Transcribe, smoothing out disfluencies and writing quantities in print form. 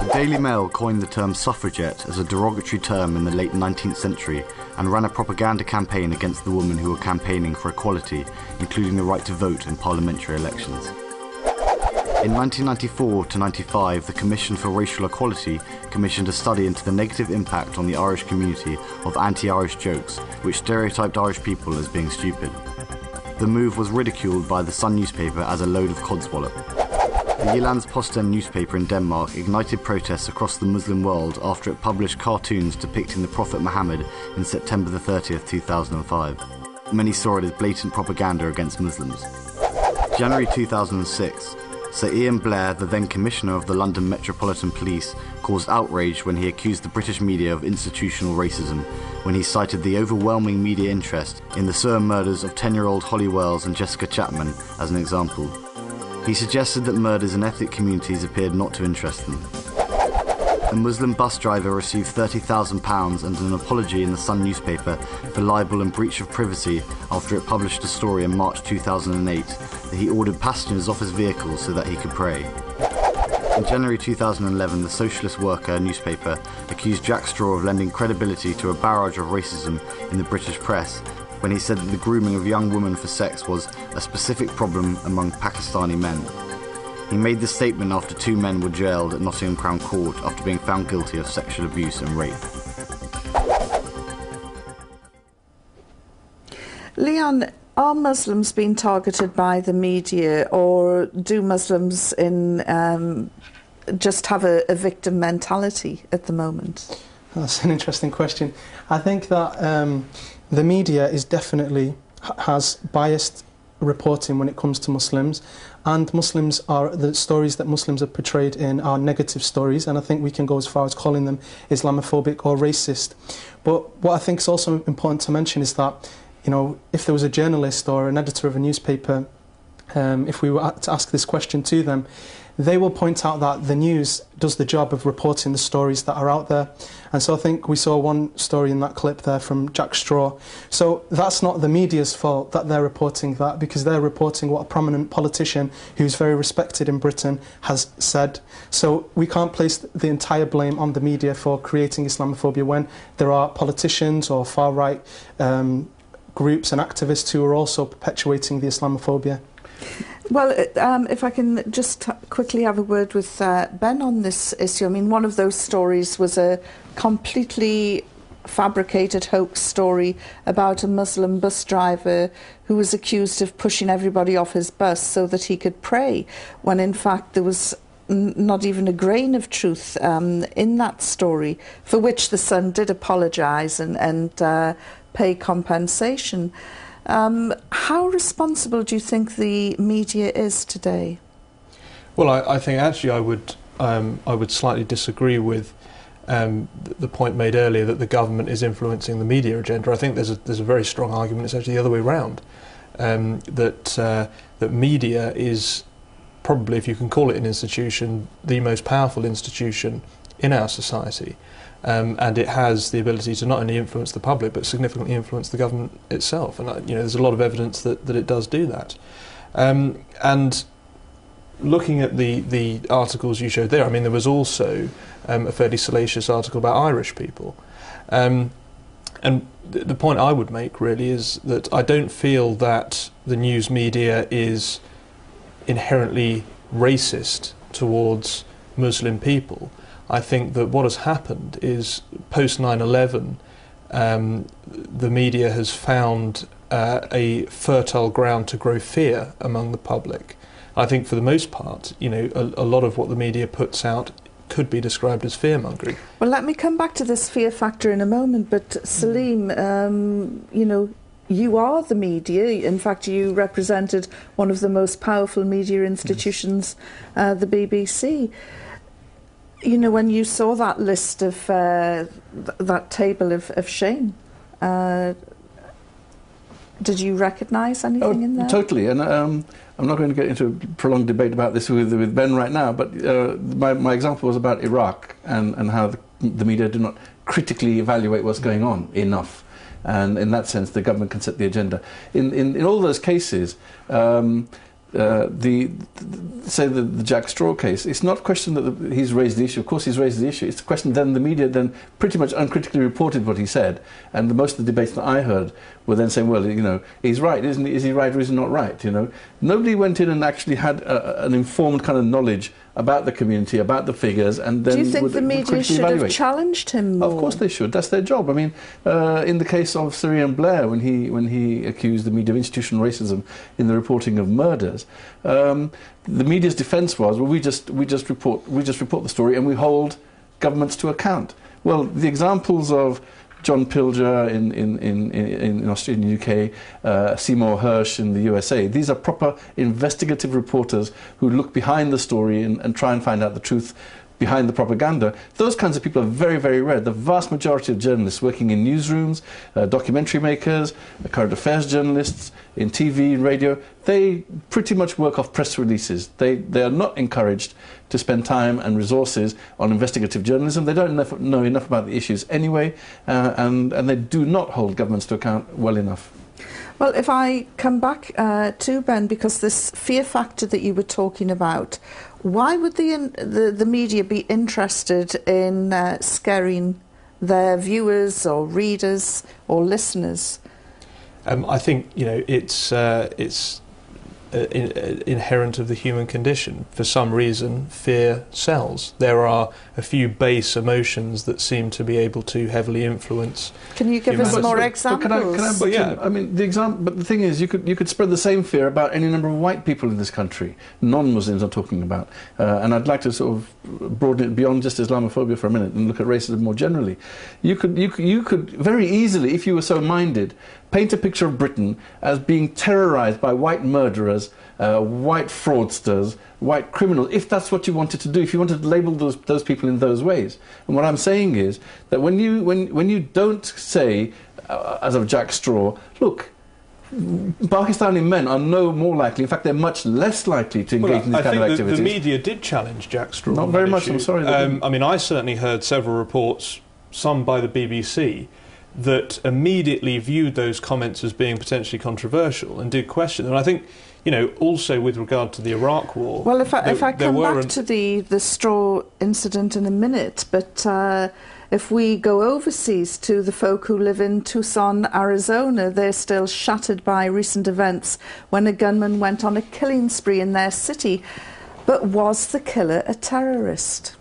The Daily Mail coined the term suffragette as a derogatory term in the late 19th century and ran a propaganda campaign against the women who were campaigning for equality, including the right to vote in parliamentary elections. In 1994 to 95, the Commission for Racial Equality commissioned a study into the negative impact on the Irish community of anti-Irish jokes, which stereotyped Irish people as being stupid. The move was ridiculed by the Sun newspaper as a load of codswallop. The Jyllands-Posten newspaper in Denmark ignited protests across the Muslim world after it published cartoons depicting the Prophet Muhammad in September the 30th, 2005. Many saw it as blatant propaganda against Muslims. January 2006. Sir Ian Blair, the then Commissioner of the London Metropolitan Police, caused outrage when he accused the British media of institutional racism, when he cited the overwhelming media interest in the Sewer murders of 10-year-old Holly Wells and Jessica Chapman as an example. He suggested that murders in ethnic communities appeared not to interest them. A Muslim bus driver received £30,000 and an apology in the Sun newspaper for libel and breach of privacy after it published a story in March 2008 that he ordered passengers off his vehicle so that he could pray. In January 2011, the Socialist Worker newspaper accused Jack Straw of lending credibility to a barrage of racism in the British press when he said that the grooming of young women for sex was a specific problem among Pakistani men. He made this statement after 2 men were jailed at Nottingham Crown Court after being found guilty of sexual abuse and rape. Leon, are Muslims being targeted by the media, or do Muslims just have a victim mentality at the moment? That's an interesting question. I think that the media is definitely has biased reporting when it comes to Muslims, and the stories that Muslims are portrayed in are negative stories, and I think we can go as far as calling them Islamophobic or racist. But what I think is also important to mention is that, you know, if there was a journalist or an editor of a newspaper, if we were to ask this question to them, they will point out that the news does the job of reporting the stories that are out there. And so I think we saw one story in that clip there from Jack Straw. So that's not the media's fault that they're reporting that, because they're reporting what a prominent politician who's very respected in Britain has said. So we can't place the entire blame on the media for creating Islamophobia when there are politicians or far-right groups and activists who are also perpetuating the Islamophobia. Well, if I can just quickly have a word with Ben on this issue. I mean, one of those stories was a completely fabricated hoax story about a Muslim bus driver who was accused of pushing everybody off his bus so that he could pray, when in fact there was not even a grain of truth in that story, for which the Sun did apologise and pay compensation. How responsible do you think the media is today? Well, I think actually I would slightly disagree with the point made earlier that the government is influencing the media agenda. I think there's a very strong argument. It's actually the other way around. That media is probably, if you can call it an institution, the most powerful institution in our society. And it has the ability to not only influence the public but significantly influence the government itself, and you know, there's a lot of evidence that it does do that. And looking at the articles you showed there, I mean, there was also a fairly salacious article about Irish people, and the point I would make really is that I don't feel that the news media is inherently racist towards Muslim people. I think that what has happened is, post 9/11, the media has found a fertile ground to grow fear among the public. I think for the most part, you know, a lot of what the media puts out could be described as fear-mongering. Well, let me come back to this fear factor in a moment, but Salim, you know, you are the media. In fact, you represented one of the most powerful media institutions, the BBC. You know, when you saw that list of that table of shame, did you recognise anything in there? Totally, and I'm not going to get into a prolonged debate about this with Ben right now, but my example was about Iraq and how the media do not critically evaluate what's going on enough. And in that sense, the government can set the agenda. In all those cases, say the Jack Straw case, it's not a question that he's raised the issue. Of course he's raised the issue. It's a question then the media then pretty much uncritically reported what he said, and most of the debates that I heard were then saying, well, he's right, isn't he? Is he right or is he not right? Nobody went in and actually had an informed kind of knowledge about the community, about the figures, and then do you think the media should have challenged him more? Of course they should. That's their job. I mean, in the case of Sir Ian Blair, when he accused the media of institutional racism in the reporting of murders, the media's defence was, well, we just report the story and we hold governments to account. Well, the examples of John Pilger in Australia and UK, Seymour Hersh in the USA. These are proper investigative reporters who look behind the story and try and find out the truth behind the propaganda. Those kinds of people are very, very rare. The vast majority of journalists working in newsrooms, documentary makers, current affairs journalists, in TV and radio, they pretty much work off press releases. They are not encouraged to spend time and resources on investigative journalism. They don't know enough about the issues anyway, and they do not hold governments to account well enough. Well, if I come back to Ben, because this fear factor that you were talking about, why would the media be interested in scaring their viewers or readers or listeners? I think it's inherent of the human condition. For some reason, fear sells. There are a few base emotions that seem to be able to heavily influence. Can you give us some more examples? I mean, but the thing is, you could spread the same fear about any number of white people in this country, non-Muslims I'm talking about. And I'd like to sort of broaden it beyond just Islamophobia for a minute and look at racism more generally. You could very easily, if you were so minded, paint a picture of Britain as being terrorised by white murderers, white fraudsters, white criminals, if that's what you wanted to do, if you wanted to label those people in those ways. And what I'm saying is that when you don't say, as of Jack Straw, look, Pakistani men are no more likely, in fact they're much less likely to engage in these kind of activities. I think the media did challenge Jack Straw. Not very much, issue. I'm sorry. I mean, I certainly heard several reports, some by the BBC, that immediately viewed those comments as being potentially controversial and did question them. And I think, also with regard to the Iraq War... Well, if I come back to the straw incident in a minute, but if we go overseas to the folk who live in Tucson, Arizona, they're still shattered by recent events when a gunman went on a killing spree in their city. But was the killer a terrorist?